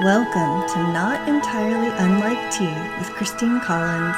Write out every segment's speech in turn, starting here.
Welcome to Not Entirely Unlike Tea with Christine Collins.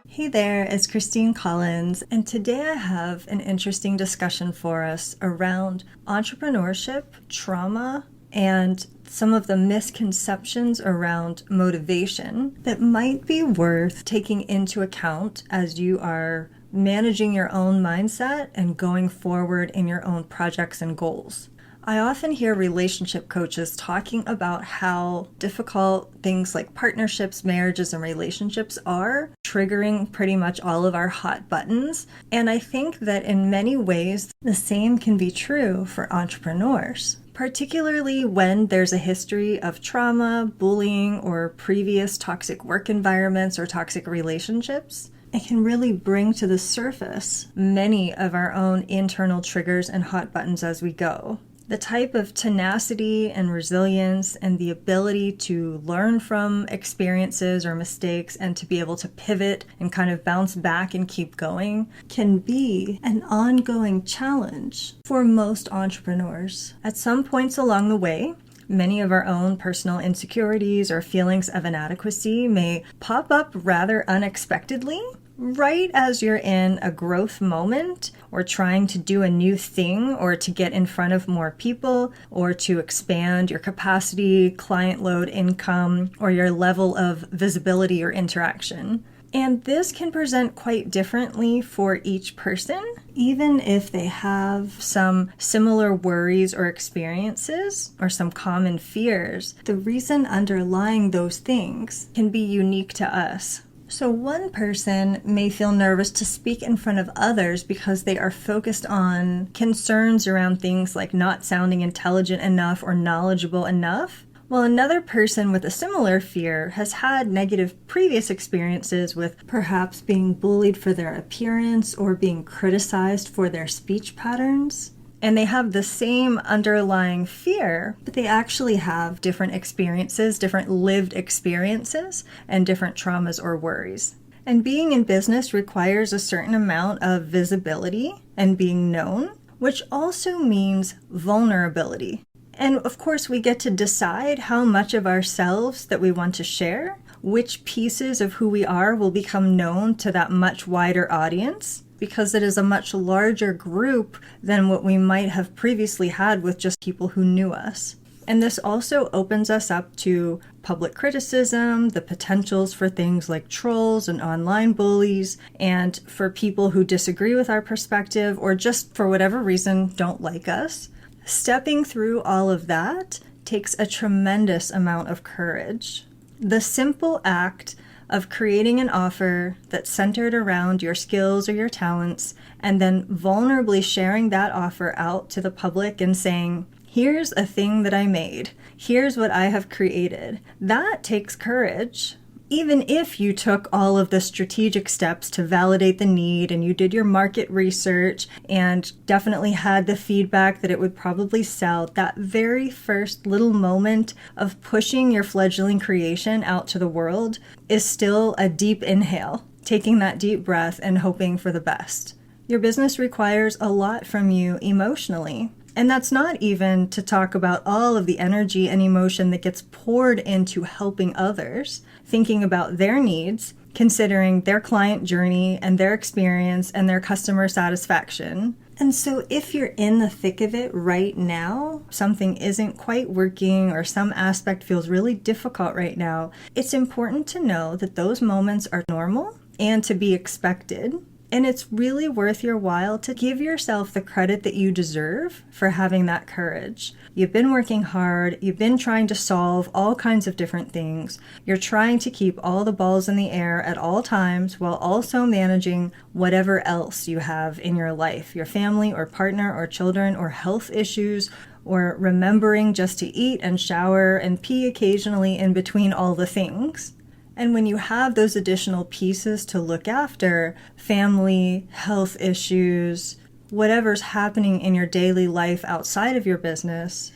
Hey there, it's Christine Collins, and today I have an interesting discussion for us around entrepreneurship, trauma, and some of the misconceptions around motivation that might be worth taking into account as you are managing your own mindset and going forward in your own projects and goals. I often hear relationship coaches talking about how difficult things like partnerships, marriages, and relationships are, triggering pretty much all of our hot buttons. And I think that in many ways, the same can be true for entrepreneurs, particularly when there's a history of trauma, bullying, or previous toxic work environments or toxic relationships. It can really bring to the surface many of our own internal triggers and hot buttons as we go. The type of tenacity and resilience and the ability to learn from experiences or mistakes and to be able to pivot and kind of bounce back and keep going can be an ongoing challenge for most entrepreneurs. At some points along the way, many of our own personal insecurities or feelings of inadequacy may pop up rather unexpectedly, right as you're in a growth moment or trying to do a new thing or to get in front of more people or to expand your capacity, client load, income, or your level of visibility or interaction. And this can present quite differently for each person, even if they have some similar worries or experiences or some common fears. The reason underlying those things can be unique to us. So one person may feel nervous to speak in front of others because they are focused on concerns around things like not sounding intelligent enough or knowledgeable enough, while another person with a similar fear has had negative previous experiences with perhaps being bullied for their appearance or being criticized for their speech patterns. And they have the same underlying fear, but they actually have different experiences, different lived experiences, and different traumas or worries. And being in business requires a certain amount of visibility and being known, which also means vulnerability. And of course, we get to decide how much of ourselves that we want to share, which pieces of who we are will become known to that much wider audience, because it is a much larger group than what we might have previously had with just people who knew us. And this also opens us up to public criticism, the potentials for things like trolls and online bullies, and for people who disagree with our perspective or just for whatever reason don't like us. Stepping through all of that takes a tremendous amount of courage. The simple act of creating an offer that's centered around your skills or your talents, and then vulnerably sharing that offer out to the public and saying, here's a thing that I made, here's what I have created. That takes courage. Even if you took all of the strategic steps to validate the need and you did your market research and definitely had the feedback that it would probably sell, that very first little moment of pushing your fledgling creation out to the world is still a deep inhale, taking that deep breath and hoping for the best. Your business requires a lot from you emotionally. And that's not even to talk about all of the energy and emotion that gets poured into helping others, thinking about their needs, considering their client journey and their experience and their customer satisfaction. And so if you're in the thick of it right now, something isn't quite working or some aspect feels really difficult right now, it's important to know that those moments are normal and to be expected. And it's really worth your while to give yourself the credit that you deserve for having that courage. You've been working hard. You've been trying to solve all kinds of different things. You're trying to keep all the balls in the air at all times while also managing whatever else you have in your life, your family or partner or children or health issues, or remembering just to eat and shower and pee occasionally in between all the things. And when you have those additional pieces to look after, family, health issues, whatever's happening in your daily life outside of your business,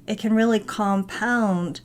it can really compound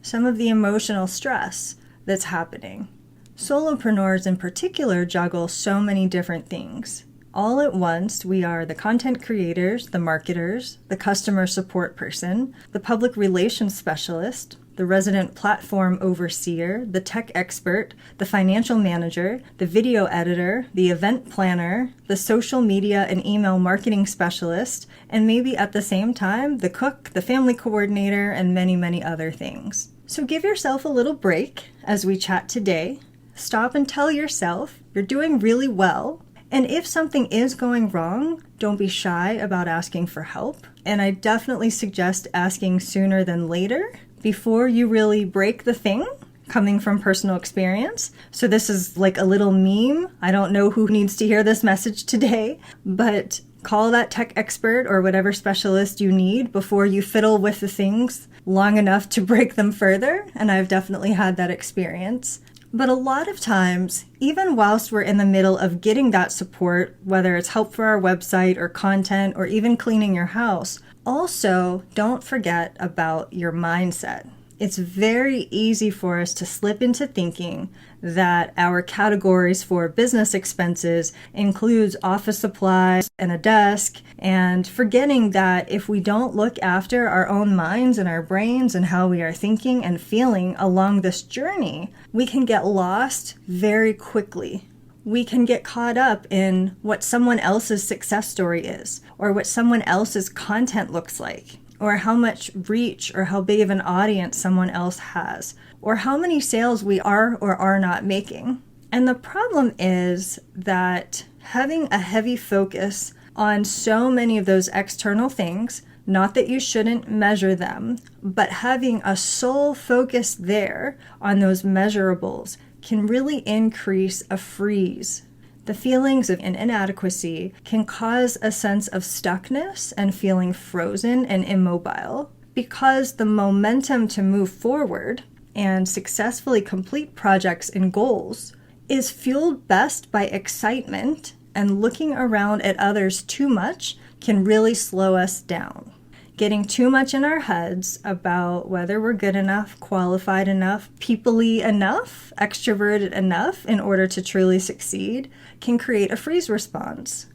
some of the emotional stress that's happening. Solopreneurs in particular juggle so many different things. All at once, we are the content creators, the marketers, the customer support person, the public relations specialist, the resident platform overseer, the tech expert, the financial manager, the video editor, the event planner, the social media and email marketing specialist, and maybe at the same time, the cook, the family coordinator, and many, many other things. So give yourself a little break as we chat today. Stop and tell yourself you're doing really well. And if something is going wrong, don't be shy about asking for help. And I definitely suggest asking sooner than later before you really break the thing, coming from personal experience. So this is like a little meme. I don't know who needs to hear this message today, but call that tech expert or whatever specialist you need before you fiddle with the things long enough to break them further. And I've definitely had that experience. But a lot of times, even whilst we're in the middle of getting that support, whether it's help for our website or content or even cleaning your house, also don't forget about your mindset. It's very easy for us to slip into thinking that our categories for business expenses includes office supplies and a desk, and forgetting that if we don't look after our own minds and our brains and how we are thinking and feeling along this journey, we can get lost very quickly. We can get caught up in what someone else's success story is, or what someone else's content looks like, or how much reach or how big of an audience someone else has, or how many sales we are or are not making. And the problem is that having a heavy focus on so many of those external things, not that you shouldn't measure them, but having a sole focus there on those measurables can really increase a freeze. The feelings of inadequacy can cause a sense of stuckness and feeling frozen and immobile, because the momentum to move forward and successfully complete projects and goals is fueled best by excitement, and looking around at others too much can really slow us down. Getting too much in our heads about whether we're good enough, qualified enough, people-y enough, extroverted enough in order to truly succeed can create a freeze response.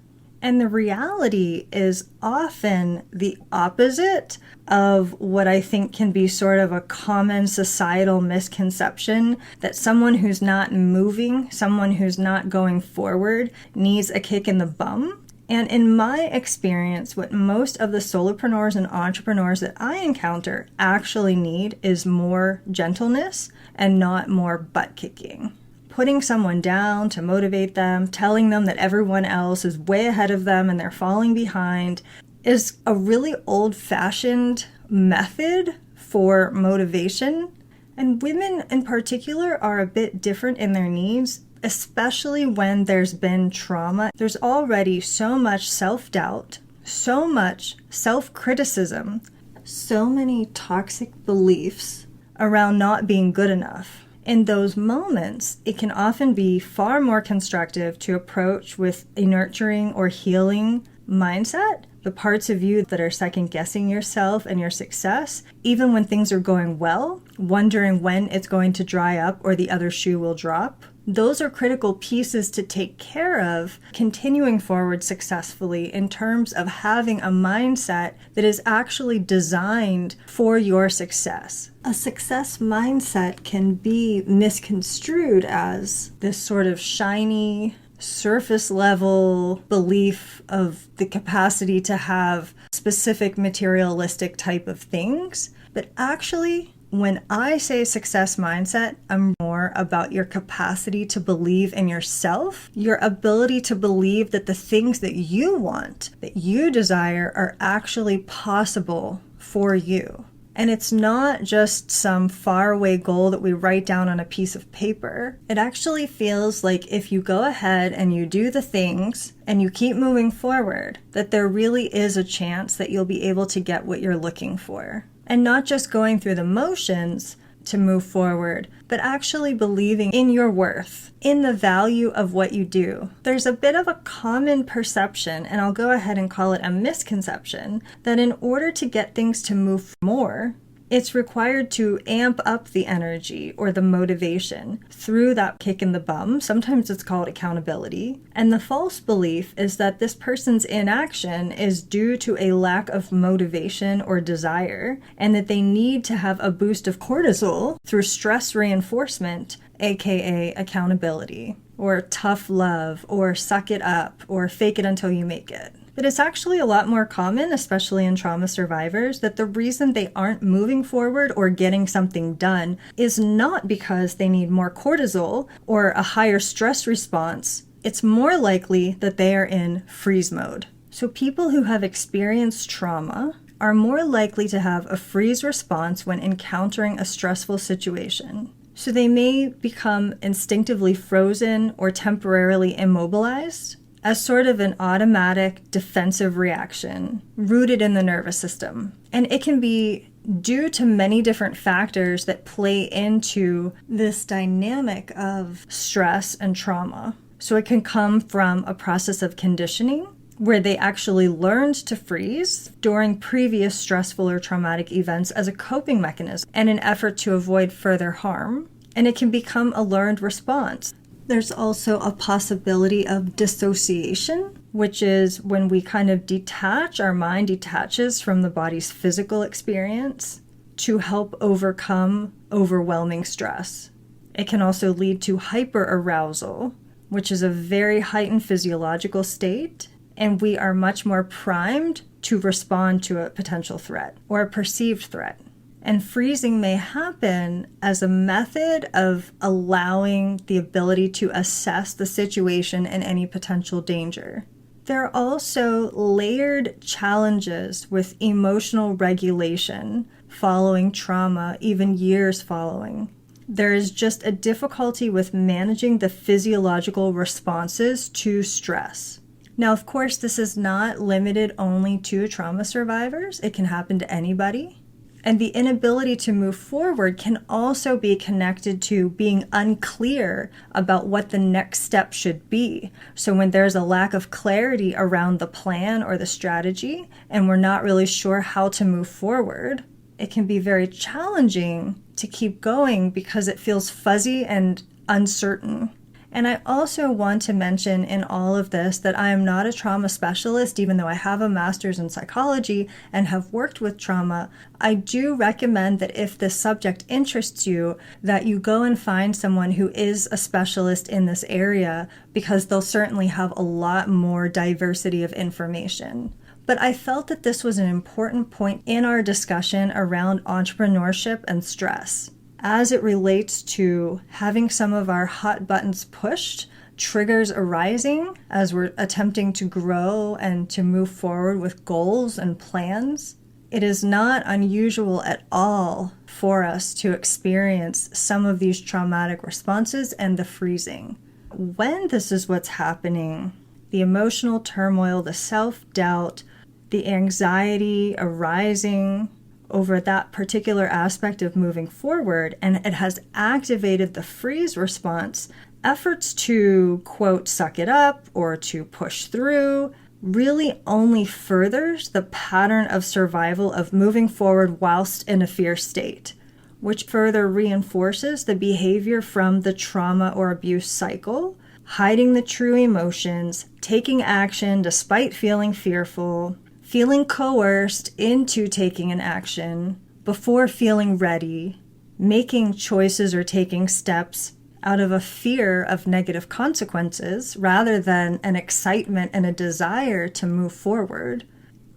And the reality is often the opposite of what I think can be sort of a common societal misconception, that someone who's not moving, someone who's not going forward, needs a kick in the bum. And in my experience, what most of the solopreneurs and entrepreneurs that I encounter actually need is more gentleness and not more butt kicking. Putting someone down to motivate them, telling them that everyone else is way ahead of them and they're falling behind, is a really old-fashioned method for motivation. And women in particular are a bit different in their needs, especially when there's been trauma. There's already so much self-doubt, so much self-criticism, so many toxic beliefs around not being good enough. In those moments, it can often be far more constructive to approach with a nurturing or healing mindset, the parts of you that are second-guessing yourself and your success, even when things are going well, wondering when it's going to dry up or the other shoe will drop. Those are critical pieces to take care of continuing forward successfully in terms of having a mindset that is actually designed for your success. A success mindset can be misconstrued as this sort of shiny, surface level belief of the capacity to have specific materialistic type of things. But actually, when I say success mindset, I'm more about your capacity to believe in yourself, your ability to believe that the things that you want, that you desire, are actually possible for you. And it's not just some faraway goal that we write down on a piece of paper. It actually feels like if you go ahead and you do the things and you keep moving forward, that there really is a chance that you'll be able to get what you're looking for. And not just going through the motions to move forward, but actually believing in your worth, in the value of what you do. There's a bit of a common perception, and I'll go ahead and call it a misconception, that in order to get things to move more, It's required to amp up the energy or the motivation through that kick in the bum. Sometimes it's called accountability. And the false belief is that this person's inaction is due to a lack of motivation or desire, and that they need to have a boost of cortisol through stress reinforcement, aka accountability, or tough love, or suck it up, or fake it until you make it. But it's actually a lot more common, especially in trauma survivors, that the reason they aren't moving forward or getting something done is not because they need more cortisol or a higher stress response. It's more likely that they are in freeze mode. So people who have experienced trauma are more likely to have a freeze response when encountering a stressful situation. So they may become instinctively frozen or temporarily immobilized as sort of an automatic defensive reaction rooted in the nervous system. And it can be due to many different factors that play into this dynamic of stress and trauma. So it can come from a process of conditioning where they actually learned to freeze during previous stressful or traumatic events as a coping mechanism and an effort to avoid further harm. And it can become a learned response. There's also a possibility of dissociation, which is when we kind of detach, our mind detaches from the body's physical experience to help overcome overwhelming stress. It can also lead to hyperarousal, which is a very heightened physiological state, and we are much more primed to respond to a potential threat or a perceived threat. And freezing may happen as a method of allowing the ability to assess the situation and any potential danger. There are also layered challenges with emotional regulation following trauma, even years following. There is just a difficulty with managing the physiological responses to stress. Now, of course, this is not limited only to trauma survivors. It can happen to anybody. And the inability to move forward can also be connected to being unclear about what the next step should be. So when there's a lack of clarity around the plan or the strategy, and we're not really sure how to move forward, it can be very challenging to keep going because it feels fuzzy and uncertain. And I also want to mention in all of this that I am not a trauma specialist, even though I have a master's in psychology and have worked with trauma. I do recommend that if this subject interests you, that you go and find someone who is a specialist in this area, because they'll certainly have a lot more diversity of information. But I felt that this was an important point in our discussion around entrepreneurship and stress, as it relates to having some of our hot buttons pushed, triggers arising as we're attempting to grow and to move forward with goals and plans. It is not unusual at all for us to experience some of these traumatic responses and the freezing. When this is what's happening, the emotional turmoil, the self-doubt, the anxiety arising over that particular aspect of moving forward, and it has activated the freeze response, efforts to, quote, suck it up or to push through really only furthers the pattern of survival of moving forward whilst in a fear state, which further reinforces the behavior from the trauma or abuse cycle, hiding the true emotions, taking action despite feeling fearful, feeling coerced into taking an action before feeling ready, making choices or taking steps out of a fear of negative consequences rather than an excitement and a desire to move forward,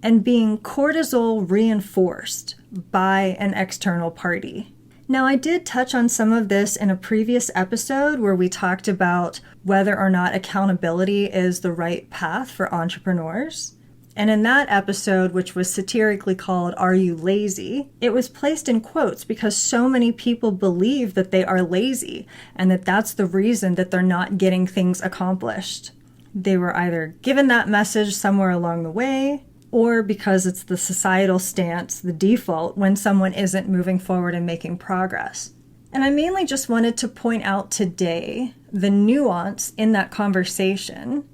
and being cortisol-reinforced by an external party. Now, I did touch on some of this in a previous episode where we talked about whether or not accountability is the right path for entrepreneurs. And in that episode, which was satirically called, "Are You Lazy?" it was placed in quotes because so many people believe that they are lazy and that that's the reason that they're not getting things accomplished. They were either given that message somewhere along the way, or because it's the societal stance, the default, when someone isn't moving forward and making progress. And I mainly just wanted to point out today the nuance in that conversation,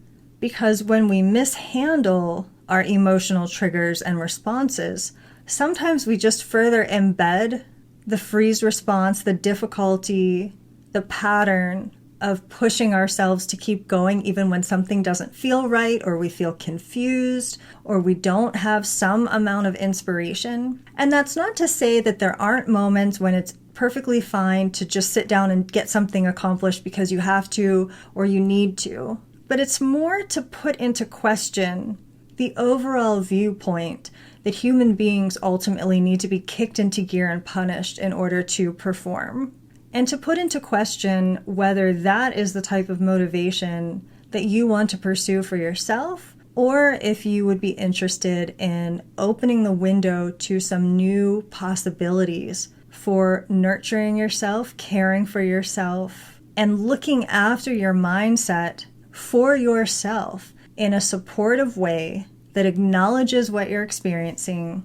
because when we mishandle our emotional triggers and responses, sometimes we just further embed the freeze response, the difficulty, the pattern of pushing ourselves to keep going even when something doesn't feel right, or we feel confused, or we don't have some amount of inspiration. And that's not to say that there aren't moments when it's perfectly fine to just sit down and get something accomplished because you have to or you need to. But it's more to put into question the overall viewpoint that human beings ultimately need to be kicked into gear and punished in order to perform. And to put into question whether that is the type of motivation that you want to pursue for yourself, or if you would be interested in opening the window to some new possibilities for nurturing yourself, caring for yourself, and looking after your mindset for yourself in a supportive way that acknowledges what you're experiencing,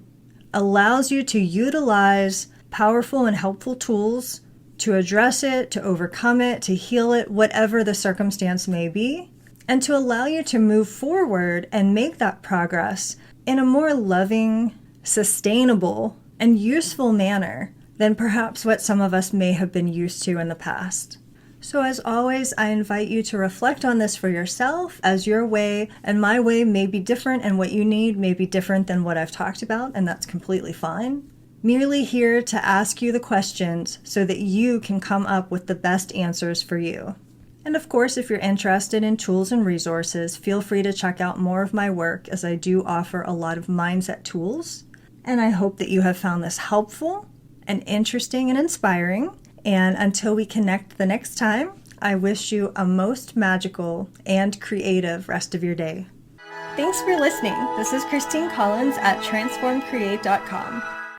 allows you to utilize powerful and helpful tools to address it, to overcome it, to heal it, whatever the circumstance may be, and to allow you to move forward and make that progress in a more loving, sustainable, and useful manner than perhaps what some of us may have been used to in the past. So as always, I invite you to reflect on this for yourself, as your way and my way may be different, and what you need may be different than what I've talked about, and that's completely fine. Merely here to ask you the questions so that you can come up with the best answers for you. And of course, if you're interested in tools and resources, feel free to check out more of my work, as I do offer a lot of mindset tools. And I hope that you have found this helpful and interesting and inspiring. And until we connect the next time, I wish you a most magical and creative rest of your day. Thanks for listening. This is Christine Collins at transformcreate.com.